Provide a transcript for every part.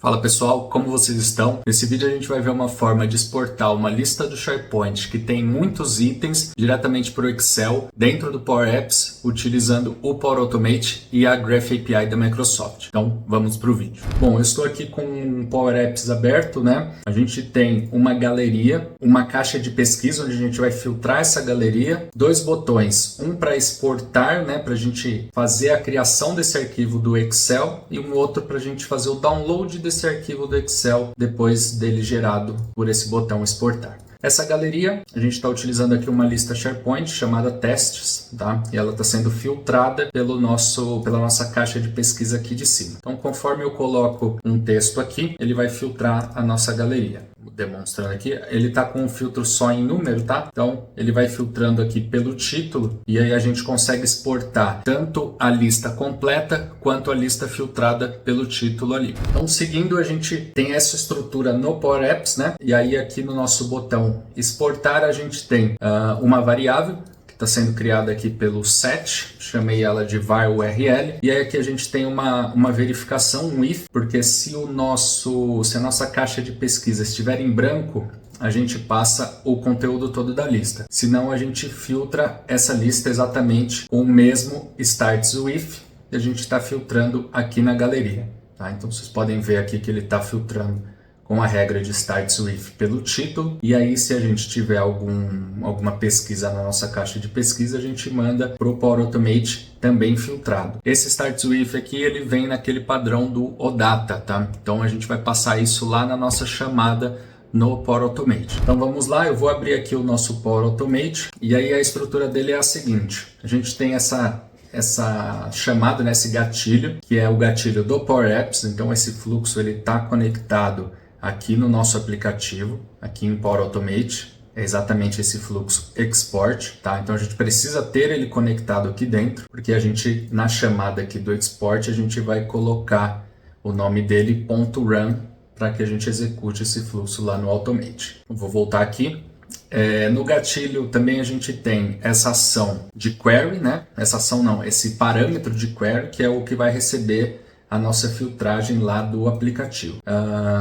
Fala pessoal, como vocês estão? Nesse vídeo a gente vai ver uma forma de exportar uma lista do SharePoint que tem muitos itens diretamente para o Excel dentro do Power Apps utilizando o Power Automate e a Graph API da Microsoft. Então vamos para o vídeo. Bom, eu estou aqui com o Power Apps aberto, né? A gente tem uma galeria, uma caixa de pesquisa onde a gente vai filtrar essa galeria, dois botões, um para exportar, né? Para a gente fazer a criação desse arquivo do Excel e um outro para a gente fazer o download desse arquivo do Excel depois dele gerado por esse botão exportar. Essa galeria, a gente está utilizando aqui uma lista SharePoint chamada testes, tá? E ela está sendo filtrada pela nossa caixa de pesquisa aqui de cima. Então, conforme eu coloco um texto aqui, ele vai filtrar a nossa galeria. Demonstrando aqui, ele está com um filtro só em número, tá? Então, ele vai filtrando aqui pelo título e aí a gente consegue exportar tanto a lista completa quanto a lista filtrada pelo título ali. Então, seguindo, a gente tem essa estrutura no Power Apps, né? E aí aqui no nosso botão exportar, a gente tem uma variável está sendo criada aqui pelo set, chamei ela de var URL, e aí aqui a gente tem uma verificação, um if, porque se a nossa caixa de pesquisa estiver em branco, a gente passa o conteúdo todo da lista. Senão a gente filtra essa lista exatamente com o mesmo starts with, e a gente está filtrando aqui na galeria. Tá? Então vocês podem ver aqui que ele está filtrando com a regra de Starts With pelo título, e aí se a gente tiver alguma pesquisa na nossa caixa de pesquisa, a gente manda para o Power Automate também filtrado. Esse Starts With aqui, ele vem naquele padrão do OData, tá? Então a gente vai passar isso lá na nossa chamada no Power Automate. Então vamos lá, eu vou abrir aqui o nosso Power Automate, e aí a estrutura dele é a seguinte: a gente tem essa chamada, né, esse gatilho, que é o gatilho do Power Apps. Então esse fluxo ele está conectado aqui no nosso aplicativo, aqui em Power Automate, é exatamente esse fluxo export, tá? Então a gente precisa ter ele conectado aqui dentro, porque a gente, na chamada aqui do export, a gente vai colocar o nome dele .run para que a gente execute esse fluxo lá no Automate. Eu vou voltar aqui. No gatilho também a gente tem essa ação de query, né? Essa ação não, esse parâmetro de query, que é o que vai receber a nossa filtragem lá do aplicativo.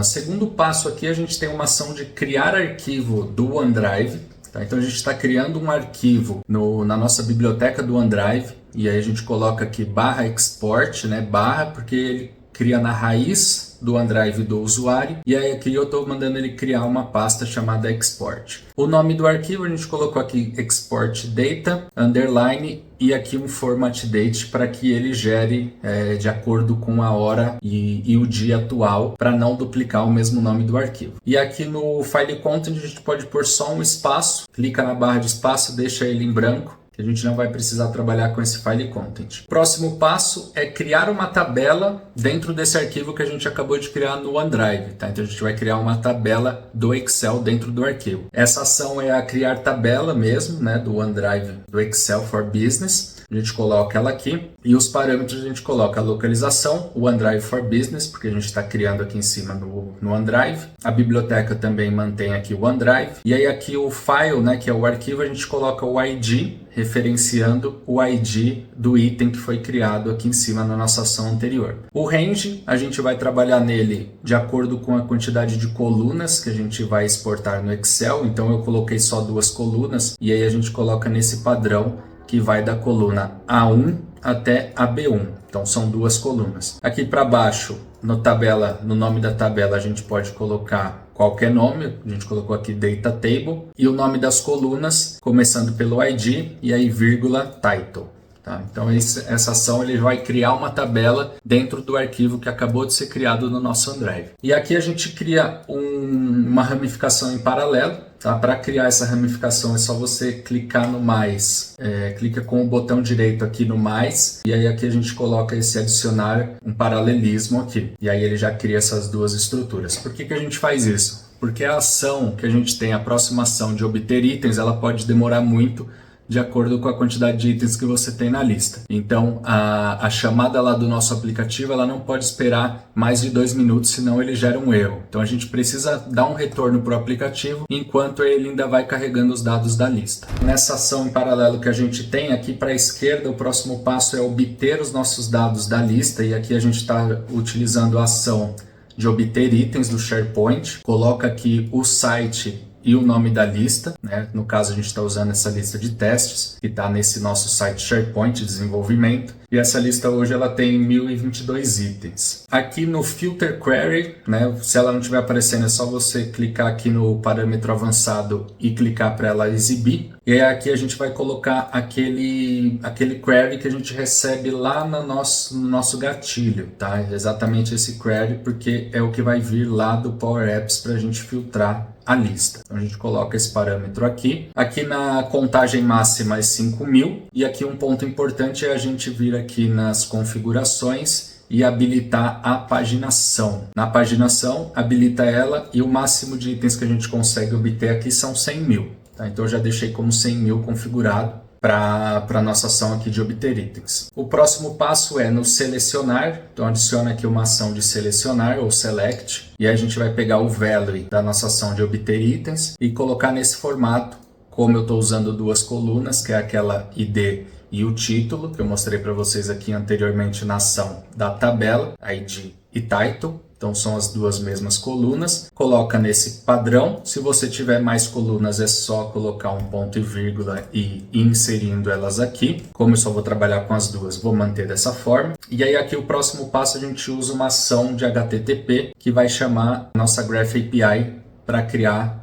Segundo passo aqui, a gente tem uma ação de criar arquivo do OneDrive. Tá? Então a gente está criando um arquivo na nossa biblioteca do OneDrive, e aí a gente coloca aqui /export, né? Porque ele cria na raiz do OneDrive do usuário, e aí aqui eu estou mandando ele criar uma pasta chamada export. O nome do arquivo a gente colocou aqui export data, underline, e aqui um format date para que ele gere de acordo com a hora e o dia atual, para não duplicar o mesmo nome do arquivo. E aqui no file content a gente pode pôr só um espaço, clica na barra de espaço, deixa ele em branco, que a gente não vai precisar trabalhar com esse file content. Próximo passo é criar uma tabela dentro desse arquivo que a gente acabou de criar no OneDrive. Tá? Então a gente vai criar uma tabela do Excel dentro do arquivo. Essa ação é a criar tabela mesmo, né, do OneDrive do Excel for Business. A gente coloca ela aqui, e os parâmetros a gente coloca a localização, o OneDrive for Business, porque a gente está criando aqui em cima no OneDrive. A biblioteca também mantém aqui o OneDrive. E aí aqui o file, né, que é o arquivo, a gente coloca o ID, referenciando o ID do item que foi criado aqui em cima na nossa ação anterior. O range, a gente vai trabalhar nele de acordo com a quantidade de colunas que a gente vai exportar no Excel. Então eu coloquei só 2 colunas, e aí a gente coloca nesse padrão que vai da coluna A1 até a B1. Então são 2 colunas. Aqui para baixo, no nome da tabela, a gente pode colocar qualquer nome. A gente colocou aqui Data Table, e o nome das colunas, começando pelo ID, e aí vírgula Title. Tá? Então essa ação ele vai criar uma tabela dentro do arquivo que acabou de ser criado no nosso OneDrive. E aqui a gente cria uma ramificação em paralelo. Tá? Para criar essa ramificação é só você clicar no mais, clica com o botão direito aqui no mais, e aí aqui a gente coloca esse adicionar um paralelismo aqui, e aí ele já cria essas 2 estruturas. Por que a gente faz isso? Porque a ação que a gente tem, a próxima ação de obter itens, ela pode demorar muito de acordo com a quantidade de itens que você tem na lista. Então, a chamada lá do nosso aplicativo, ela não pode esperar mais de 2 minutos, senão ele gera um erro. Então, a gente precisa dar um retorno para o aplicativo, enquanto ele ainda vai carregando os dados da lista. Nessa ação em paralelo que a gente tem, aqui para a esquerda, o próximo passo é obter os nossos dados da lista, e aqui a gente está utilizando a ação de obter itens do SharePoint, coloca aqui o site e o nome da lista, né? No caso a gente está usando essa lista de testes que está nesse nosso site SharePoint de desenvolvimento, e essa lista hoje ela tem 1022 itens. Aqui no Filter Query, né? Se ela não estiver aparecendo é só você clicar aqui no parâmetro avançado e clicar para ela exibir, e aí aqui a gente vai colocar aquele query que a gente recebe lá no nosso gatilho, tá? Exatamente esse query, porque é o que vai vir lá do Power Apps para a gente filtrar a lista. Então a gente coloca esse parâmetro aqui. Aqui na contagem máxima é 5.000, e aqui um ponto importante é a gente vir aqui nas configurações e habilitar a paginação. Na paginação, habilita ela, e o máximo de itens que a gente consegue obter aqui são 100.000. Tá? Então eu já deixei como 100.000 configurado para a nossa ação aqui de obter itens. O próximo passo é no selecionar, então adiciona aqui uma ação de selecionar ou select, e aí a gente vai pegar o value da nossa ação de obter itens e colocar nesse formato, como eu estou usando duas colunas, que é aquela ID e o título, que eu mostrei para vocês aqui anteriormente na ação da tabela, ID e title. Então são as duas mesmas colunas. Coloca nesse padrão. Se você tiver mais colunas, é só colocar um ponto e vírgula e ir inserindo elas aqui. Como eu só vou trabalhar com as duas, vou manter dessa forma. E aí aqui o próximo passo a gente usa uma ação de HTTP que vai chamar a nossa Graph API para criar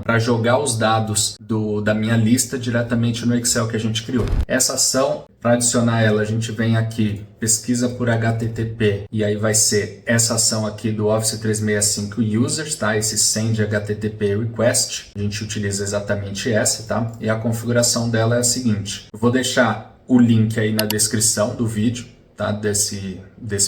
para jogar os dados da minha lista diretamente no Excel que a gente criou. Essa ação, para adicionar ela, a gente vem aqui, pesquisa por HTTP, e aí vai ser essa ação aqui do Office 365 Users, tá? Esse send HTTP request, a gente utiliza exatamente essa, tá? E a configuração dela é a seguinte: eu vou deixar o link aí na descrição do vídeo, tá? Desse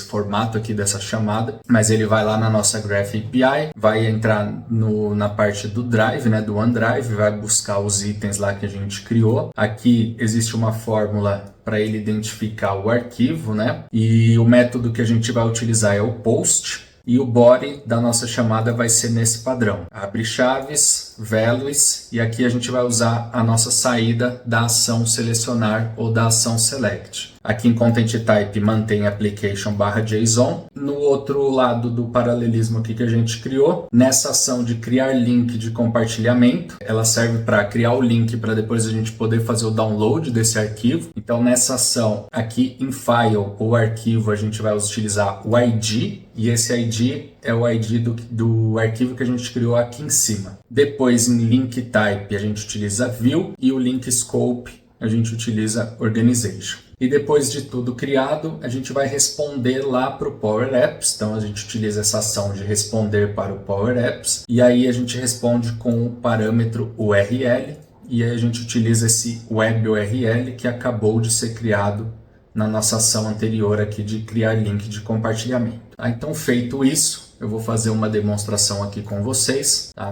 formato aqui, dessa chamada, mas ele vai lá na nossa Graph API, vai entrar na parte do Drive, né, do OneDrive, vai buscar os itens lá que a gente criou. Aqui existe uma fórmula para ele identificar o arquivo, né, e o método que a gente vai utilizar é o POST, e o body da nossa chamada vai ser nesse padrão. Abre chaves, values, e aqui a gente vai usar a nossa saída da ação selecionar ou da ação select. Aqui em Content Type mantém application/JSON. No outro lado do paralelismo aqui que a gente criou, nessa ação de criar link de compartilhamento, ela serve para criar o link para depois a gente poder fazer o download desse arquivo. Então nessa ação aqui em File ou arquivo a gente vai utilizar o ID, e esse ID é o ID do arquivo que a gente criou aqui em cima. Depois em Link Type a gente utiliza View, e o Link Scope a gente utiliza Organization. E depois de tudo criado, a gente vai responder lá para o Power Apps. Então a gente utiliza essa ação de responder para o Power Apps, e aí a gente responde com o parâmetro URL, e aí a gente utiliza esse Web URL que acabou de ser criado na nossa ação anterior aqui de criar link de compartilhamento. Então feito isso, eu vou fazer uma demonstração aqui com vocês. Tá?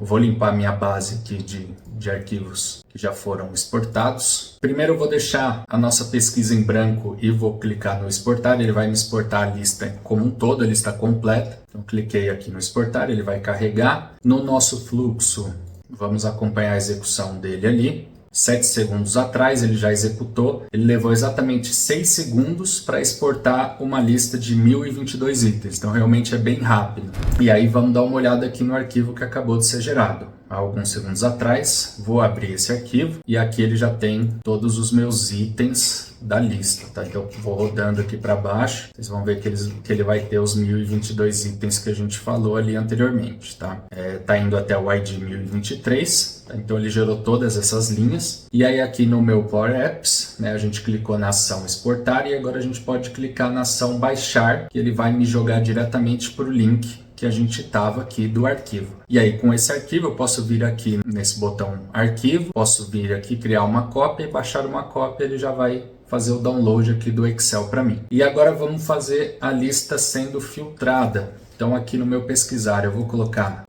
Vou limpar minha base aqui de arquivos que já foram exportados. Primeiro eu vou deixar a nossa pesquisa em branco e vou clicar no exportar. Ele vai me exportar a lista como um todo, a lista completa. Então cliquei aqui no exportar, ele vai carregar. No nosso fluxo, vamos acompanhar a execução dele ali. 7 segundos atrás ele já executou, ele levou exatamente 6 segundos para exportar uma lista de 1022 itens, então realmente é bem rápido. E aí vamos dar uma olhada aqui no arquivo que acabou de ser gerado. Há alguns segundos atrás, vou abrir esse arquivo e aqui ele já tem todos os meus itens da lista, tá? Então eu vou rodando aqui para baixo, vocês vão ver que ele vai ter os 1022 itens que a gente falou ali anteriormente, tá? Tá indo até o ID 1023, tá? Então ele gerou todas essas linhas. E aí aqui no meu Power Apps, né, a gente clicou na ação exportar, e agora a gente pode clicar na ação baixar, que ele vai me jogar diretamente para o link que a gente estava aqui do arquivo. E aí com esse arquivo eu posso vir aqui nesse botão arquivo, posso vir aqui criar uma cópia e baixar uma cópia, ele já vai fazer o download aqui do Excel para mim. E agora vamos fazer a lista sendo filtrada. Então aqui no meu pesquisar eu vou colocar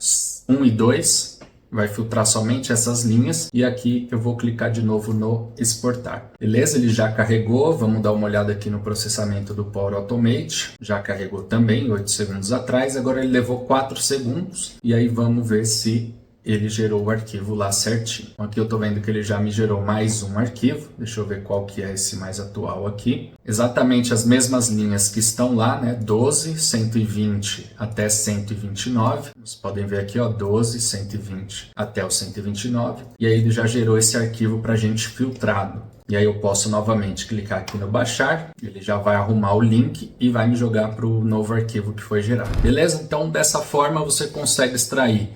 1 e 2, vai filtrar somente essas linhas, e aqui eu vou clicar de novo no exportar. Beleza? Ele já carregou, vamos dar uma olhada aqui no processamento do Power Automate, já carregou também 8 segundos atrás, agora ele levou 4 segundos, e aí vamos ver se ele gerou o arquivo lá certinho. Então, aqui eu tô vendo que ele já me gerou mais um arquivo. Deixa eu ver qual que é esse mais atual aqui. Exatamente as mesmas linhas que estão lá, né? 12, 120 até 129. Vocês podem ver aqui, ó, 12, 120 até o 129. E aí ele já gerou esse arquivo pra gente filtrado. E aí eu posso novamente clicar aqui no baixar, ele já vai arrumar o link e vai me jogar para o novo arquivo que foi gerado. Beleza? Então dessa forma você consegue extrair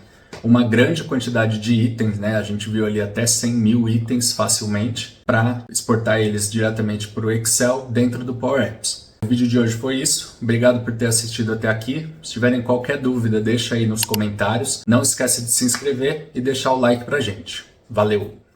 uma grande quantidade de itens, né? A gente viu ali até 100 mil itens facilmente para exportar eles diretamente para o Excel dentro do Power Apps. O vídeo de hoje foi isso. Obrigado por ter assistido até aqui. Se tiverem qualquer dúvida, deixa aí nos comentários. Não esquece de se inscrever e deixar o like pra gente. Valeu!